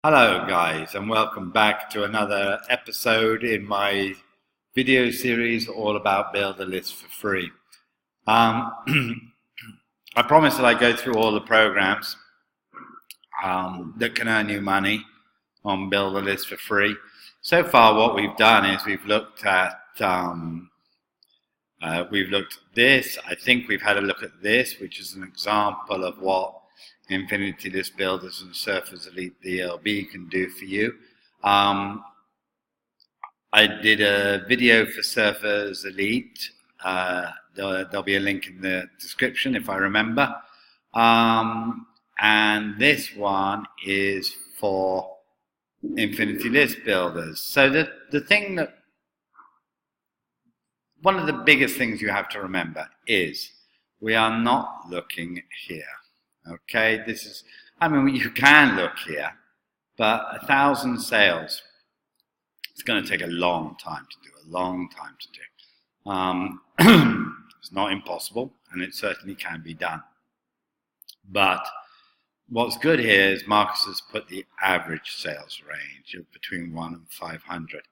Hello guys, and welcome back to another episode in my video series all about build a list for free. I promise that I go through all the programs that can earn you money on build a list for free. So far what we've done is we've looked at this. I think we've had a look at this, which is an example of what Infinity List Builders and Surfers Elite DLB can do for you. I did a video for Surfers Elite. There'll be a link in the description if I remember. And this one is for Infinity List Builders. So one of the biggest things you have to remember is we are not looking here. Okay, you can look here, but 1,000 sales, it's going to take a long time to do, It's not impossible, and it certainly can be done. But what's good here is Marcus has put the average sales range of between 1 and 500.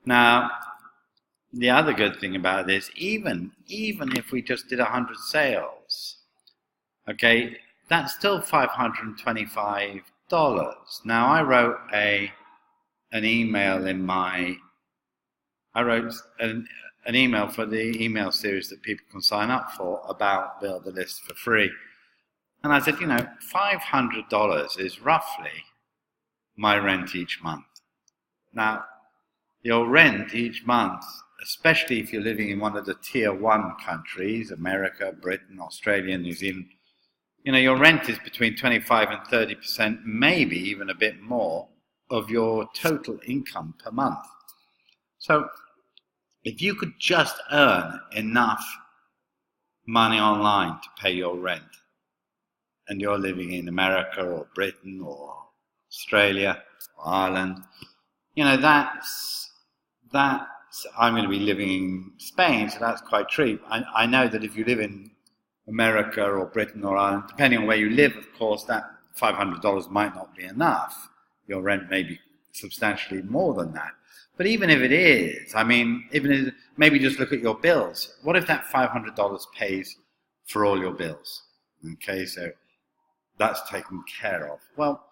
Now, the other good thing about this, even if we just did 100 sales, okay, that's still $525. Now I wrote an email an email for the email series that people can sign up for about Build a List for free. And I said, $500 is roughly my rent each month. Now, your rent each month, especially if you're living in one of the tier 1 countries, America, Britain, Australia, New Zealand, your rent is between 25 and 30%, maybe even a bit more, of your total income per month. So if you could just earn enough money online to pay your rent, and you're living in America or Britain or Australia or Ireland, I'm going to be living in Spain, so that's quite cheap. I know that if you live in America or Britain or Ireland, depending on where you live, of course, that $500 might not be enough. Your rent may be substantially more than that. But even if it is, maybe just look at your bills. What if that $500 pays for all your bills? Okay, so that's taken care of. Well,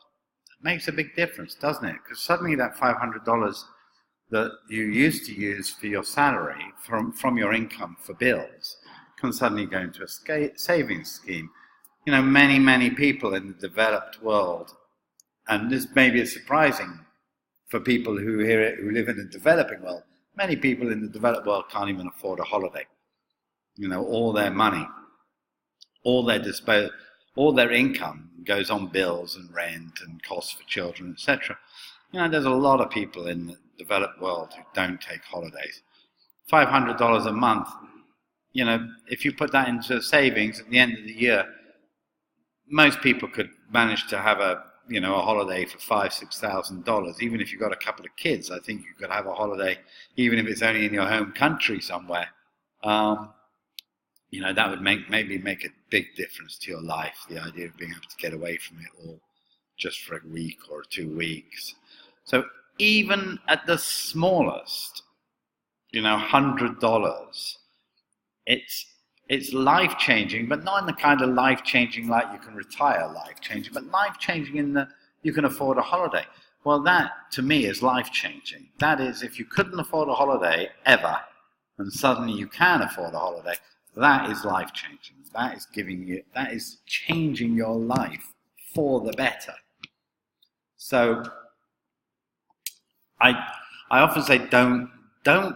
it makes a big difference, doesn't it? Because suddenly that $500 that you used to use for your salary from your income for bills can suddenly go into a savings scheme. Many people in the developed world, and this maybe is surprising for people who hear it, who live in the developing world, many people in the developed world can't even afford a holiday. All their money, all their income goes on bills and rent and costs for children, etc. There's a lot of people in the developed world who don't take holidays. $500 a month, if you put that into savings at the end of the year, most people could manage to have a holiday for $5,000-6,000. Even if you've got a couple of kids, I think you could have a holiday, even if it's only in your home country somewhere. That would maybe make a big difference to your life, the idea of being able to get away from it all just for a week or 2 weeks. So even at the smallest, $100, it's life-changing, but not in the kind of life-changing like you can retire life-changing, but life-changing in that you can afford a holiday. Well, that, to me, is life-changing. That is, if you couldn't afford a holiday ever, and suddenly you can afford a holiday, that is life-changing. That is changing your life for the better. So, I often say don't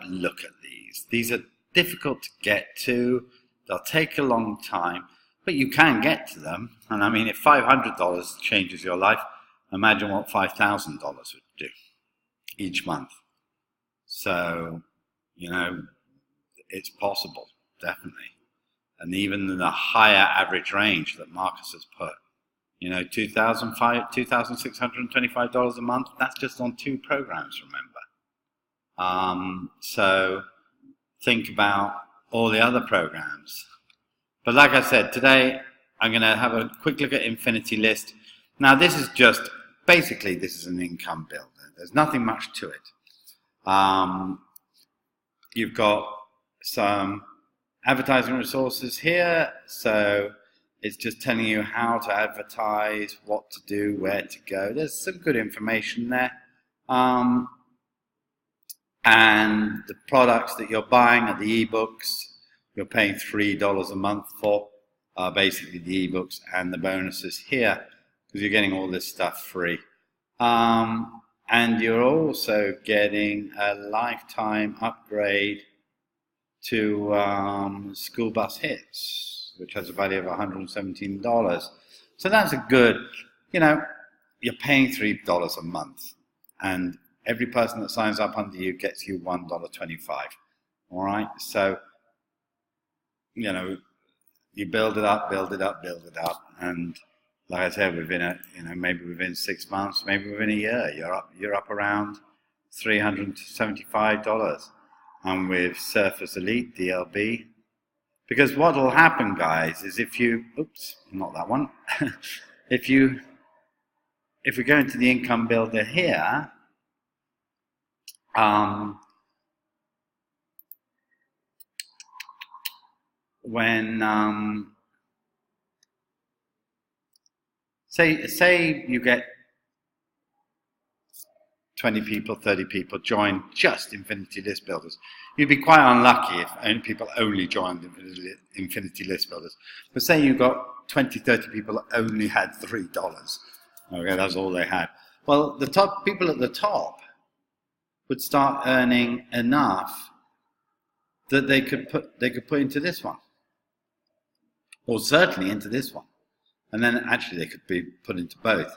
look at these. These are difficult to get to. They'll take a long time, but you can get to them. And if $500 changes your life, imagine what $5,000 would do each month. So, it's possible, definitely. And even in the higher average range that Marcus has put, $2,625 a month, that's just on 2 programs, remember. So think about all the other programs. But like I said, today I'm going to have a quick look at Infinity List. Now this is just basically this is an income builder. There's nothing much to it. You've got some advertising resources here, so it's just telling you how to advertise, what to do, where to go. There's some good information there. And the products that you're buying are the ebooks. You're paying $3 a month for, basically the ebooks and the bonuses here, because you're getting all this stuff free. And you're also getting a lifetime upgrade to School Bus Hits, which has a value of $117. So that's a good, you're paying $3 a month, and every person that signs up under you gets you $1.25. All right, so you build it up, and like I said, within maybe within 6 months, maybe within a year, you're up around $375. And with Surface Elite DLB, because what will happen, guys, is if you, oops, not that one. if we go into the income builder here, when say you get 20 people, 30 people join just Infinity List Builders. You'd be quite unlucky if people only joined Infinity List Builders. But say you got 20, 30 people that only had $3. Okay, that's all they had. Well, the top people at the top would start earning enough that they could put into this one, or certainly into this one, and then actually they could be put into both.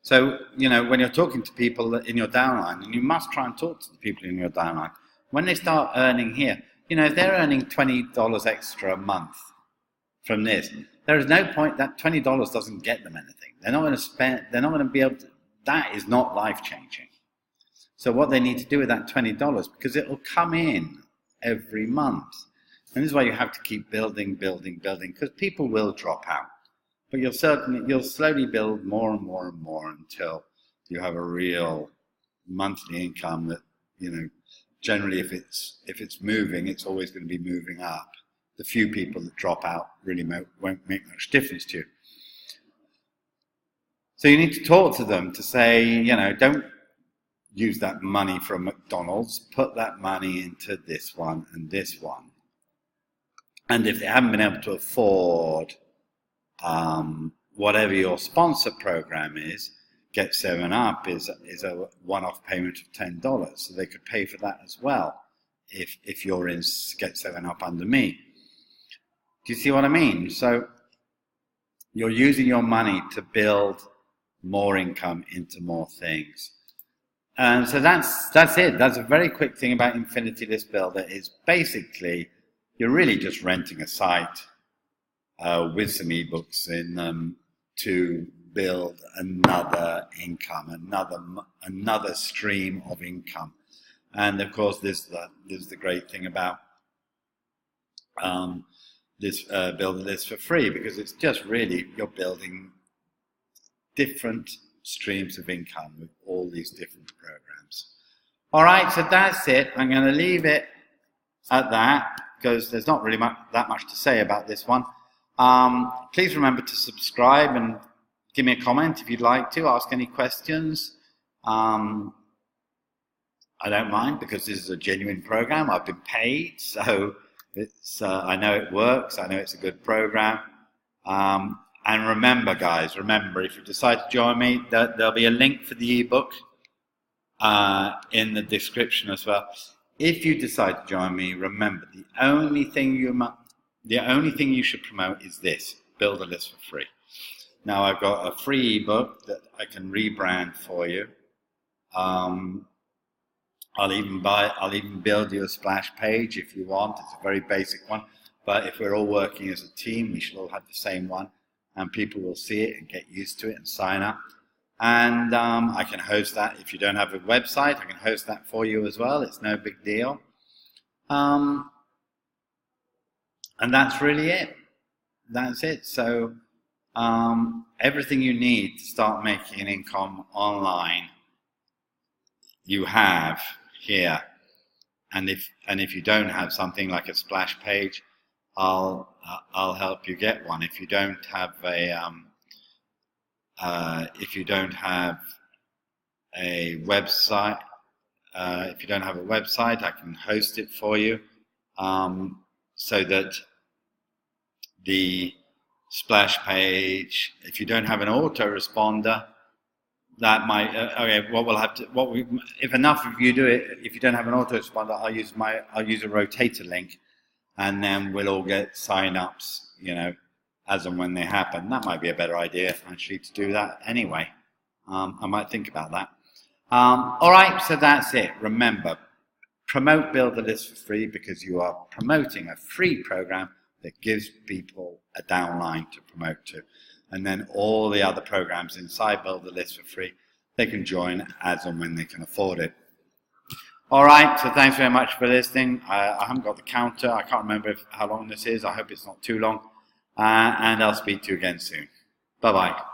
So, when you're talking to people in your downline, and you must try and talk to the people in your downline, when they start earning here, if they're earning $20 extra a month from this, there is no point, that $20 doesn't get them anything. They're not going to spend, they're not going to be able to, that is not life-changing. So what they need to do with that $20, because it will come in every month, and this is why you have to keep building, because people will drop out. But you'll slowly build more and more and more until you have a real monthly income that, generally if it's moving, it's always going to be moving up. The few people that drop out really won't make much difference to you. So you need to talk to them to say, don't use that money from McDonald's, put that money into this one and this one. And if they haven't been able to afford whatever your sponsor program is, Get 7 Up is a one-off payment of $10, so they could pay for that as well if you're in Get 7 Up under me. Do you see what I mean? So you're using your money to build more income into more things. And so that's it. That's a very quick thing about Infinity List Builder, is basically you're really just renting a site with some ebooks in them to build another income, another stream of income. And of course, this is the great thing about this builder list for free, because it's just really, you're building different streams of income with all these different programs. All right, so that's it. I'm going to leave it at that, because there's not really that much to say about this one. Please remember to subscribe and give me a comment if you'd like to, ask any questions. I don't mind, because this is a genuine program. I've been paid, so it's I know it works. I know it's a good program. And remember, guys, if you decide to join me, there'll be a link for the ebook in the description as well. If you decide to join me, remember, the only thing you should promote is this: build a list for free. Now, I've got a free ebook that I can rebrand for you. I'll even build you a splash page if you want. It's a very basic one, but if we're all working as a team, we should all have the same one, and people will see it and get used to it and sign up. And I can host that. If you don't have a website, I can host that for you as well. It's no big deal. And that's really it. That's it. So everything you need to start making an income online, you have here. And if you don't have something like a splash page, I'll help you get one. If you don't have a website, I can host it for you, so that the splash page, if you don't have an autoresponder, that might if enough of you do it, if you don't have an autoresponder, I'll use a rotator link, and then we'll all get sign-ups, as and when they happen. That might be a better idea, actually, to do that anyway. I might think about that. All right, so that's it. Remember, promote Build the List for free, because you are promoting a free program that gives people a downline to promote to. And then all the other programs inside Build the List for free, they can join as and when they can afford it. All right, so thanks very much for listening. I haven't got the counter. I can't remember how long this is. I hope it's not too long. And I'll speak to you again soon. Bye-bye.